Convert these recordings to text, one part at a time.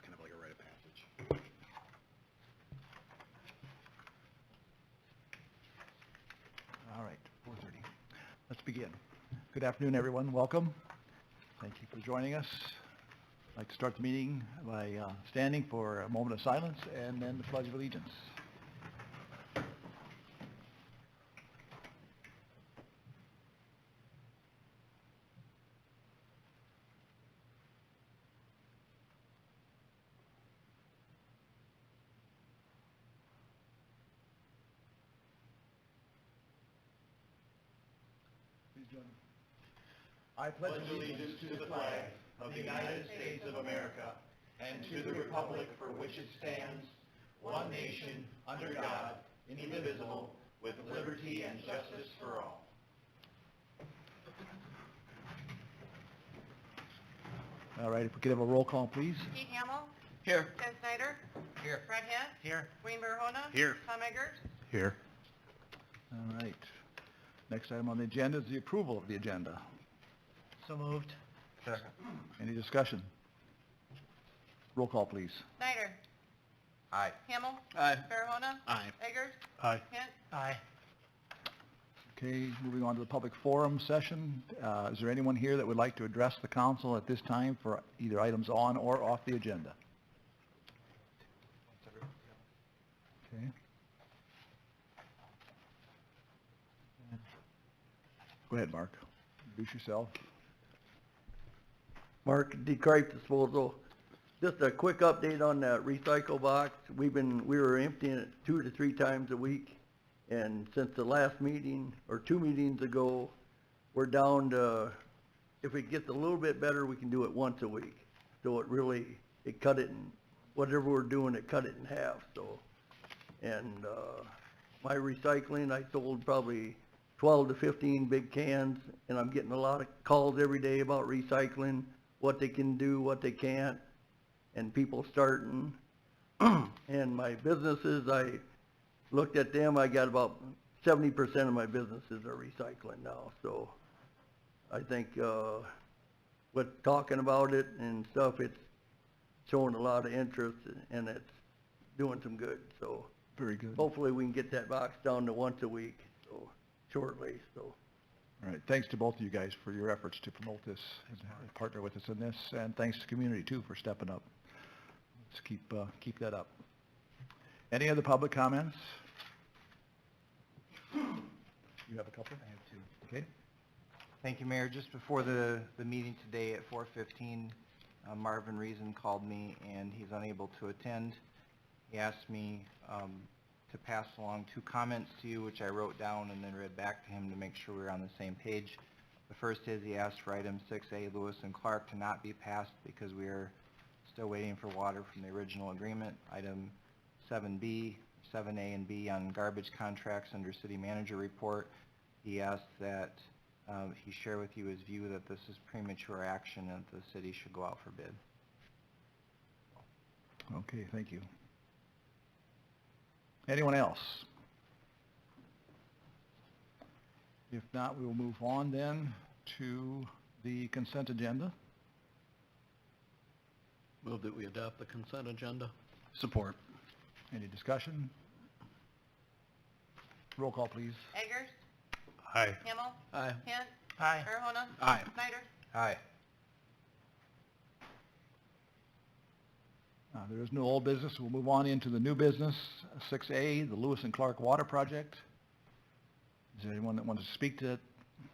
kind of like a rite of passage. All right, 4:30. Let's begin. Good afternoon, everyone. Welcome. Thank you for joining us. I'd like to start the meeting by standing for a moment of silence and then the Pledge of Allegiance. Please join me. I pledge allegiance to the flag of the United States of America and to the republic for which it stands, one nation, under God, indivisible, with liberty and justice for all. All right, if we could have a roll call, please. Pete Hamill. Here. Ted Snyder. Here. Fred Hess. Here. Wayne Barahona. Here. Tom Eggers. Here. All right. Next item on the agenda is the approval of the agenda. So moved. Second. Any discussion? Roll call, please. Snyder. Aye. Hamill. Aye. Barahona. Aye. Eggers. Aye. Hint. Aye. Okay, moving on to the public forum session. Is there anyone here that would like to address the council at this time for either items on or off the agenda? Okay. Go ahead, Mark. Introduce yourself. Mark, decrite disposal. Just a quick update on that recycle box. We were emptying it 2 to 3 times a week, and since the last meeting, or 2 meetings ago, we're down to, if it gets a little bit better, we can do it once a week. So it cut it in, whatever we're doing, it cut it in half, so. And, my recycling, I sold probably 12 to 15 big cans, and I'm getting a lot of calls every day about recycling, what they can do, what they can't, and people starting. And my businesses, I looked at them, I got about 70% of my businesses are recycling now, so I think, with talking about it and stuff, it's showing a lot of interest, and it's doing some good, so. Very good. Hopefully we can get that box down to once a week, so, shortly, so. All right, thanks to both of you guys for your efforts to promote this and partner with us in this, and thanks to the community too for stepping up. Let's keep that up. Any other public comments? You have a couple? I have 2. Okay. Thank you, Mayor. Just before the meeting today at 4:15, Marvin Reason called me and he's unable to attend. He asked me to pass along 2 comments to you, which I wrote down and then read back to him to make sure we were on the same page. The first is he asked for item 6A, Lewis and Clark, to not be passed because we are still waiting for water from the original agreement. Item 7B, 7A and B on garbage contracts under city manager report. He asked that he share with you his view that this is premature action and the city should go out for bid. Okay, thank you. Anyone else? If not, we will move on then to the consent agenda. Move that we adopt the consent agenda. Support. Any discussion? Roll call, please. Eggers. Aye. Hamill. Aye. Hint. Aye. Barahona. Aye. Snyder. Aye. There is no old business. We'll move on into the new business, 6A, the Lewis and Clark Water Project. Is there anyone that wants to speak to it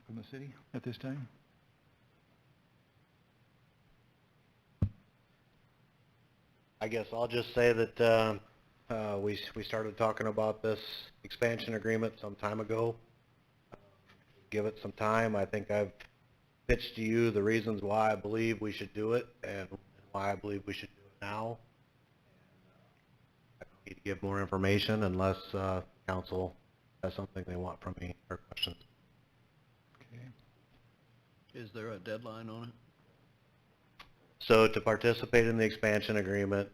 from the city at this time? I guess I'll just say that we started talking about this expansion agreement some time ago. Give it some time. I think I've pitched to you the reasons why I believe we should do it and why I believe we should do it now. I don't need to give more information unless council has something they want from me or questions. Okay. Is there a deadline on it? So to participate in the expansion agreement,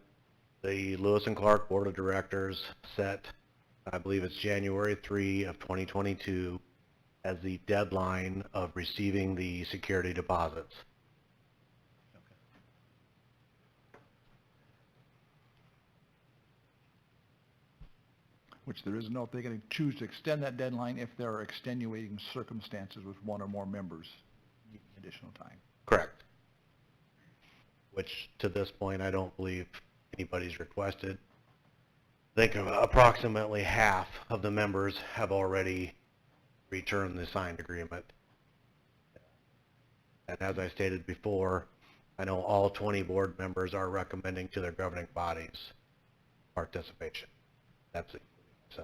the Lewis and Clark Board of Directors set, I believe it's January 3 of 2022, as the deadline of receiving the security deposits. which there is no, if they can choose to extend that deadline if there are extenuating circumstances with one or more members needing additional time. Correct. Which, to this point, I don't believe anybody's requested. I think approximately half of the members have already returned the signed agreement. And as I stated before, I know all 20 board members are recommending to their governing bodies participation. That's it. So.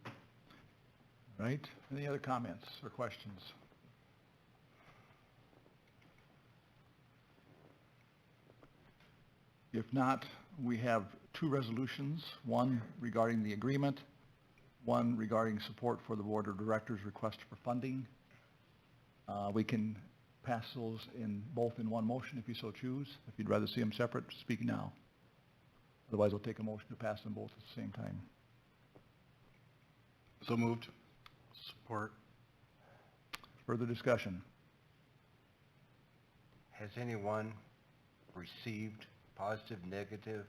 All right, any other comments or questions? If not, we have two resolutions, one regarding the agreement, one regarding support for the Board of Directors' request for funding. We can pass those both in one motion if you so choose. If you'd rather see them separate, speak now. Otherwise, we'll take a motion to pass them both at the same time. So moved. Support. Further discussion? Has anyone received positive, negative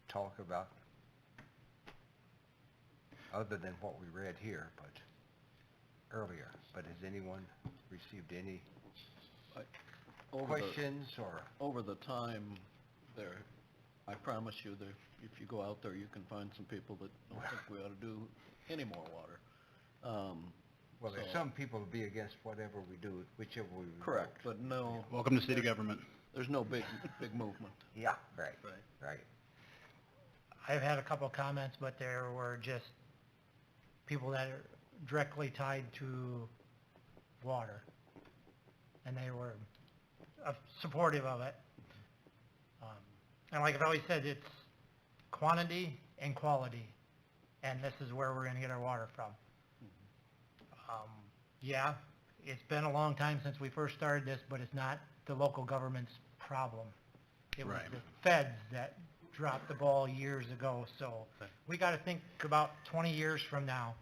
talk about, other than what we read here, but earlier, but has anyone received any questions or? Over the time there, I promise you that if you go out there, you can find some people that don't think we ought to do any more water. Well, there's some people who be against whatever we do, whichever we vote. Correct, but no, Welcome to city government. there's no big movement. Yeah, right. I've had a couple of comments, but there were just people that are directly tied to water, and they were supportive of it. And like I've always said, it's quantity and quality, and this is where we're going to get our water from. Yeah, it's been a long time since we first started this, but it's not the local government's problem. It was Right. the feds that dropped the ball years ago, so we got to think about 20 years from now.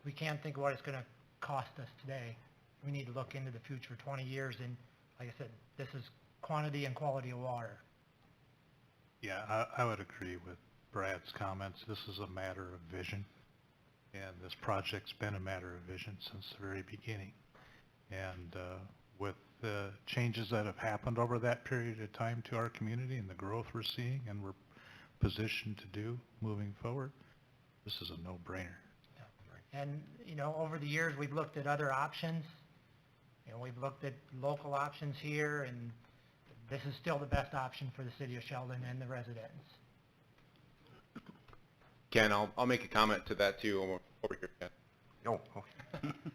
We can't think of what it's going to cost us today. We need to look into the future 20 years, and like I said, this is quantity and quality of water. Yeah, I would agree with Brad's comments. This is a matter of vision, and this project's been a matter of vision since the very beginning. And with the changes that have happened over that period of time to our community and the growth we're seeing and we're positioned to do moving forward, this is a no-brainer. And, over the years, we've looked at other options. We've looked at local options here, and this is still the best option for the city of Sheldon and the residents. Ken, I'll make a comment to that too over here, Ken. No.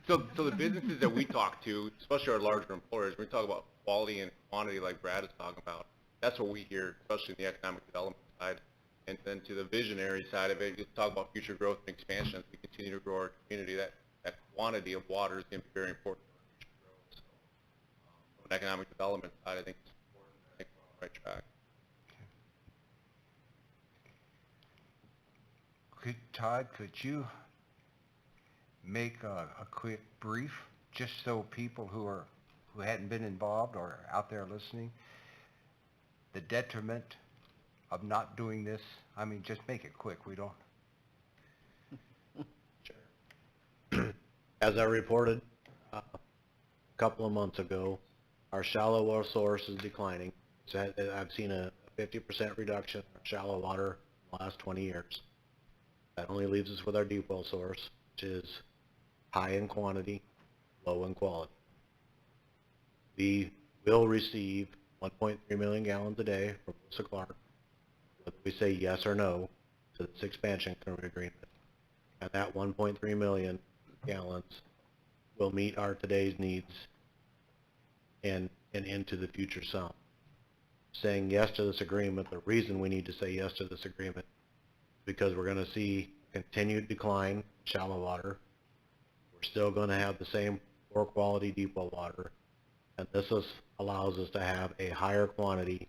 So the businesses that we talk to, especially our larger employers, when we talk about quality and quantity like Brad is talking about, that's what we hear, especially in the economic development side. And then to the visionary side of it, you talk about future growth and expansion as we continue to grow our community. That quantity of water is going to be very important for our future growth. So from an economic development side, I think it's important. I think we're on the right track. Todd, could you make a quick brief, just so people who hadn't been involved or out there listening, the detriment of not doing this? I mean, just make it quick. We don't. Sure. As I reported a couple of months ago, our shallow water source is declining. So I've seen a 50% reduction in shallow water in the last 20 years. That only leaves us with our deep well source, which is high in quantity, low in quality. We will receive 1.3 million gallons a day from Melissa Clark, whether we say yes or no to this expansion agreement. And that 1.3 million gallons will meet our today's needs and into the future some. Saying yes to this agreement, the reason we need to say yes to this agreement because we're going to see continued decline in shallow water. We're still going to have the same poor quality deep well water, and this allows us to have a higher quantity,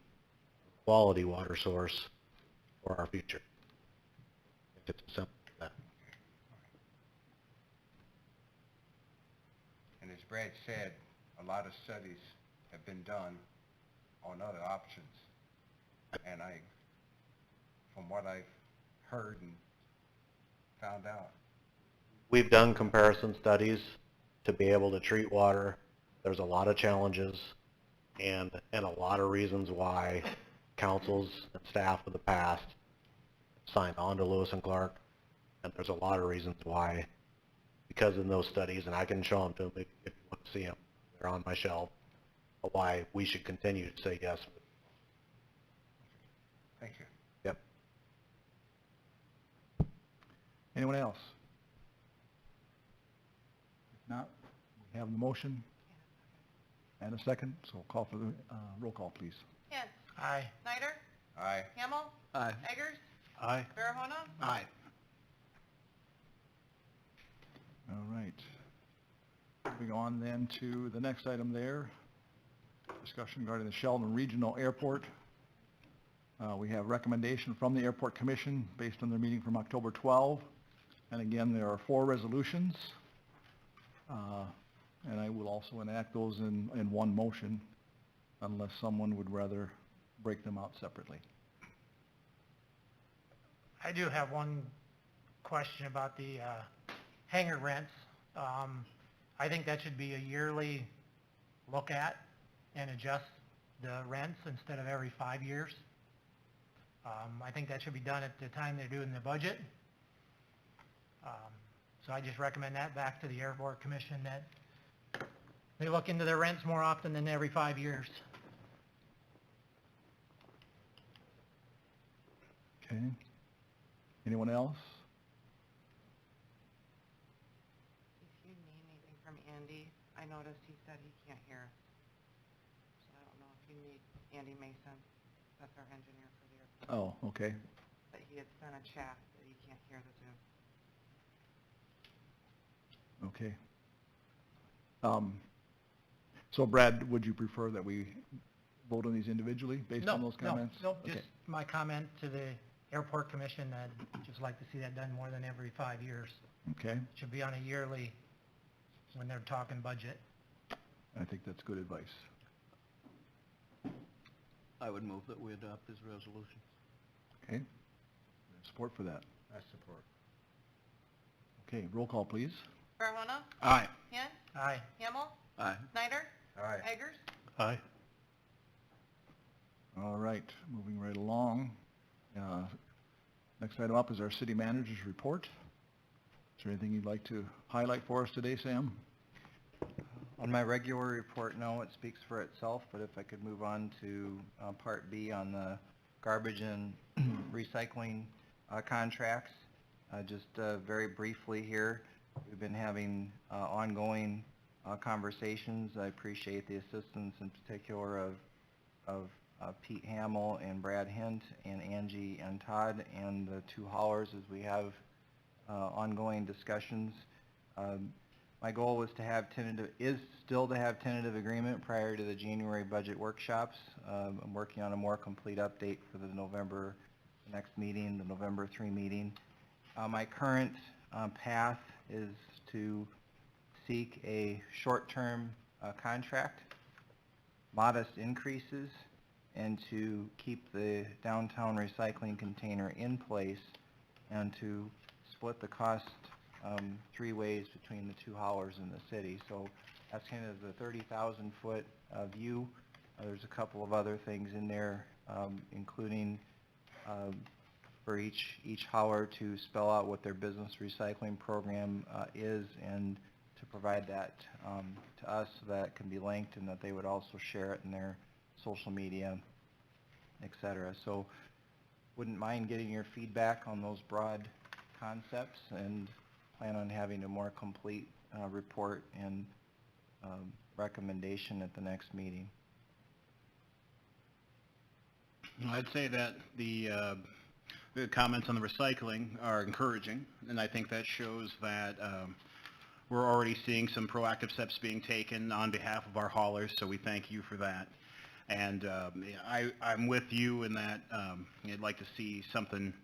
quality water source for our future. It's as simple as that. And as Brad said, a lot of studies have been done on other options. And from what I've heard and found out. We've done comparison studies to be able to treat water. There's a lot of challenges and a lot of reasons why councils and staff of the past signed on to Lewis and Clark. And there's a lot of reasons why, because in those studies, and I can show them to them if you want to see them, they're on my shelf, why we should continue to say yes. Thank you. Yep. Anyone else? If not, we have the motion and a second, so I'll call for the roll call, please. Hint. Aye. Snyder. Aye. Hamel. Aye. Eggers. Aye. Farahona. Aye. All right. Moving on then to the next item there, discussion regarding the Sheldon Regional Airport. We have recommendation from the Airport Commission based on their meeting from October 12. And again, there are 4 resolutions. And I will also enact those in one motion unless someone would rather break them out separately. I do have one question about the hangar rents. I think that should be a yearly look at and adjust the rents instead of every 5 years. I think that should be done at the time they're doing the budget. So I just recommend that back to the Airport Commission, that they look into their rents more often than every 5 years. Okay. Anyone else? If you need anything from Andy, I noticed he said he can't hear us. So I don't know if you need Andy Mason, that's our engineer for the airport. Oh, okay. But he had sent a chat that he can't hear the Zoom. Okay. So Brad, would you prefer that we vote on these individually based on those comments? No, Okay. just my comment to the Airport Commission, I'd just like to see that done more than every 5 years. Okay, Should be on a yearly, when they're talking budget. I think that's good advice. I would move that we adopt these resolutions. Okay. Support for that. I support. Okay, roll call, please. Farahona. Aye. Hint. Aye. Hamel. Aye. Snyder. Aye. Eggers. Aye. All right, moving right along. Next item up is our city manager's report. Is there anything you'd like to highlight for us today, Sam? On my regular report, no, it speaks for itself, but if I could move on to Part B on the garbage and recycling contracts. Just very briefly here, we've been having ongoing conversations. I appreciate the assistance in particular of Pete Hamill and Brad Hint and Angie and Todd and the 2 haulers as we have ongoing discussions. My goal was to have still to have tentative agreement prior to the January budget workshops. I'm working on a more complete update for the next meeting, the November 3 meeting. My current path is to seek a short-term contract, modest increases, and to keep the downtown recycling container in place and to split the cost 3 ways between the 2 haulers in the city. So that's kind of the 30,000-foot view. There's a couple of other things in there, including for each hauler to spell out what their business recycling program is and to provide that to us so that it can be linked and that they would also share it in their social media, et cetera. So wouldn't mind getting your feedback on those broad concepts and plan on having a more complete report and recommendation at the next meeting. I'd say that the comments on the recycling are encouraging, and I think that shows that we're already seeing some proactive steps being taken on behalf of our haulers, so we thank you for that. And I'm with you in that I'd like to see something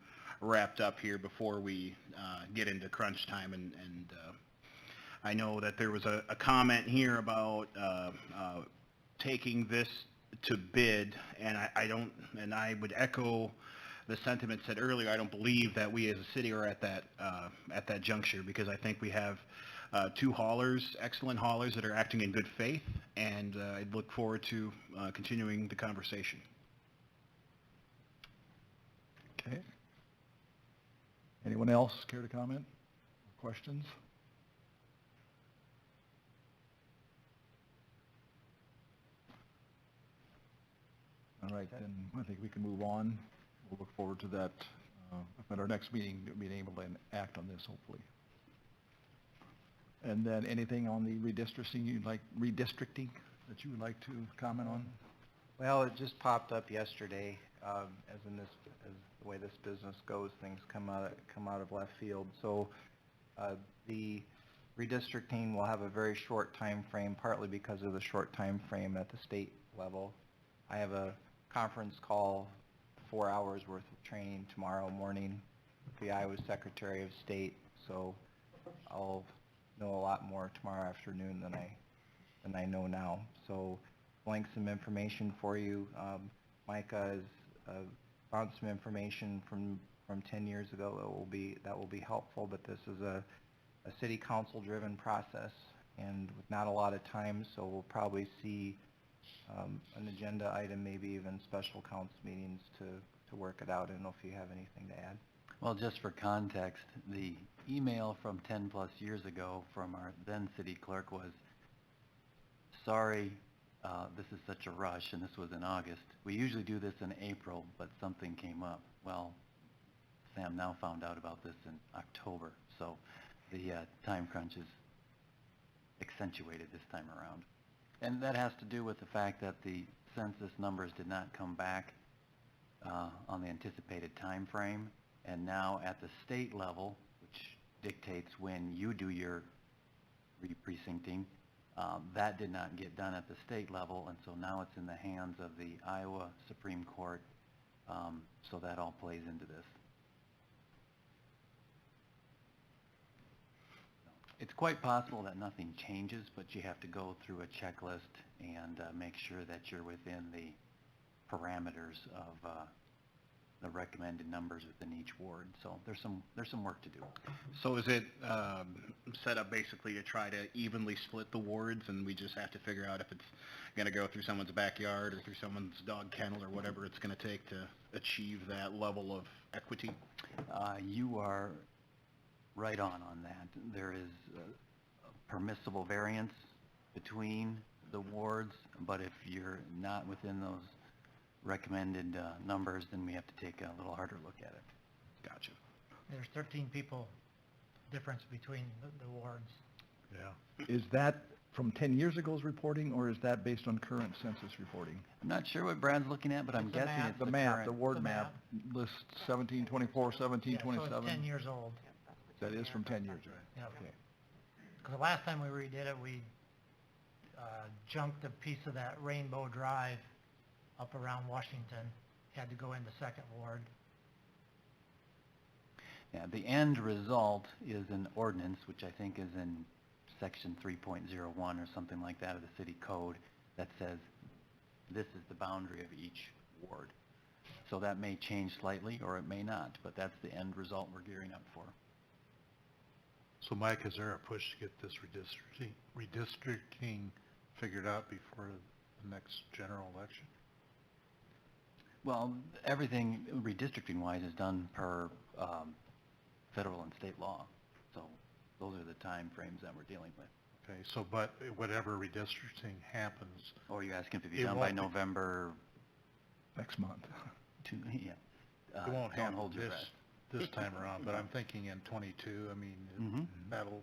wrapped up here before we get into crunch time. And I know that there was a comment here about taking this to bid, and I would echo the sentiment said earlier, I don't believe that we as a city are at that juncture, because I think we have two haulers, excellent haulers that are acting in good faith, and I look forward to continuing the conversation. Okay. Anyone else care to comment or questions? All right, then I think we can move on. We'll look forward to that at our next meeting, being able to act on this, hopefully. And then anything on the redistricting that you would like to comment on? Well, it just popped up yesterday, as the way this business goes, things come out of left field. So the redistricting will have a very short time frame, partly because of the short time frame at the state level. I have a conference call, 4 hours worth of training tomorrow morning with the Iowa Secretary of State, so I'll know a lot more tomorrow afternoon than I know now. So blank some information for you. Micah has found some information from 10 years ago that will be helpful, but this is a city council driven process and with not a lot of time, so we'll probably see an agenda item, maybe even special council meetings to work it out. I don't know if you have anything to add. Well, just for context, the email from 10 plus years ago from our then city clerk was, sorry, this is such a rush, and this was in August. We usually do this in April, but something came up. Well, Sam now found out about this in October, so the time crunch is accentuated this time around. And that has to do with the fact that the census numbers did not come back on the anticipated time frame, and now at the state level, which dictates when you do your re-precincting, that did not get done at the state level, and so now it's in the hands of the Iowa Supreme Court, so that all plays into this. It's quite possible that nothing changes, but you have to go through a checklist and make sure that you're within the parameters of the recommended numbers within each ward. So there's some work to do. So is it set up basically to try to evenly split the wards, and we just have to figure out if it's going to go through someone's backyard or through someone's dog kennel or whatever it's going to take to achieve that level of equity? You are right on that. There is a permissible variance between the wards, but if you're not within those recommended numbers, then we have to take a little harder look at it. Gotcha. There's 13 people difference between the wards. Yeah. Is that from 10 years ago's reporting, or is that based on current census reporting? I'm not sure what Brad's looking at, but I'm It's a guessing map. it's The the map, current. the ward The map lists 1724, Yeah, so 1727. it's 10 years old. That is from 10 years ago. Yeah. Okay. Because the last time we redid it, we junked a piece of that Rainbow Drive up around Washington. Had to go into Second Ward. Yeah, the end result is an ordinance, which I think is in section 3.01 or something like that of the city code, that says this is the boundary of each ward. So that may change slightly, or it may not, but that's the end result we're gearing up for. So Mike, is there a push to get this redistricting figured out before the next general election? Well, everything redistricting-wise is done per federal and state law. So those are the time frames that we're dealing with. Okay, so but whatever redistricting happens, Or you're asking if it be It done by won't be- November Next month. yeah. it won't Don't happen hold your breath. this time around, but I'm thinking in '22, I mean, Mhm.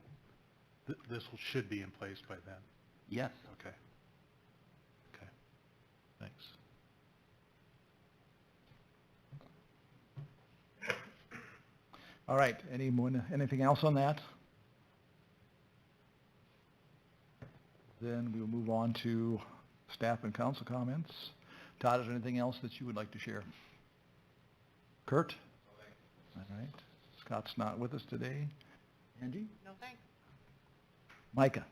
this should be in place by then. Yes. Okay. Okay, thanks. All right, anything else on that? Then we will move on to staff and council comments. Todd, is there anything else that you would like to share? Kurt? All right. Scott's not with us today. Angie? No thanks. Micah?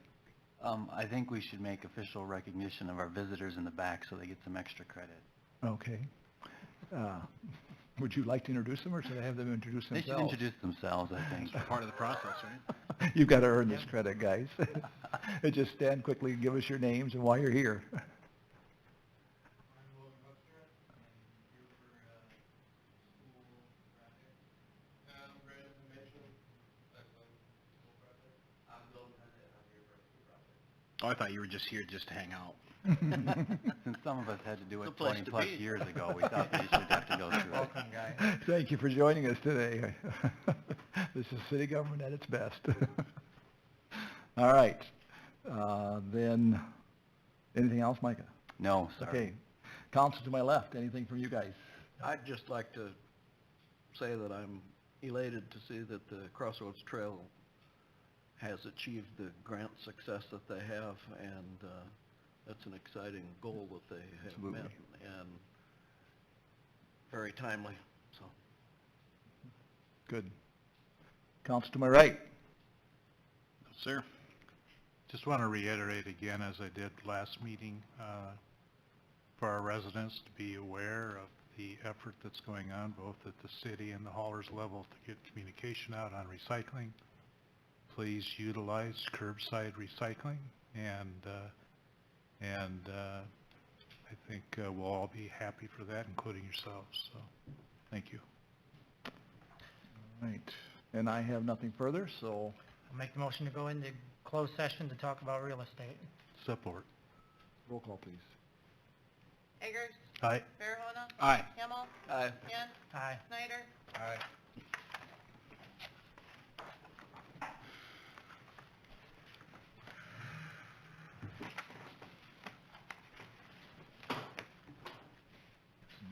I think we should make official recognition of our visitors in the back so they get some extra credit. Okay. Would you like to introduce them, or should I have them introduce They should themselves? introduce themselves, I think. Part of the process, right? You've got to earn this credit, guys. Just stand quickly and give us your names and why you're here. Oh, I thought you were just here just to hang out. Since some of us had to do It's a it place to 20-plus be. years ago, we thought we should have to go through it. Welcome, guys. Thank you for joining us today. This is city government at its best. All right. Then, anything else, Micah? No, sorry. Okay. Council to my left, anything from you guys? I'd just like to say that I'm elated to see that the Crossroads Trail has achieved the grant success that they have, and that's an exciting goal that they have Absolutely. met, and very timely, so. Good. Council to my right. Sir? Just want to reiterate again, as I did last meeting, for our residents to be aware of the effort that's going on, both at the city and the haulers level, to get communication out on recycling. Please utilize curbside recycling, and I think we'll all be happy for that, including yourselves, so, thank you. All right. And I have nothing further, so I'll make the motion to go into closed session to talk about real estate. Support. roll call, please. Eggers? Aye. Farahona? Aye. Hamel? Aye. Kent? Aye. Snyder? Aye.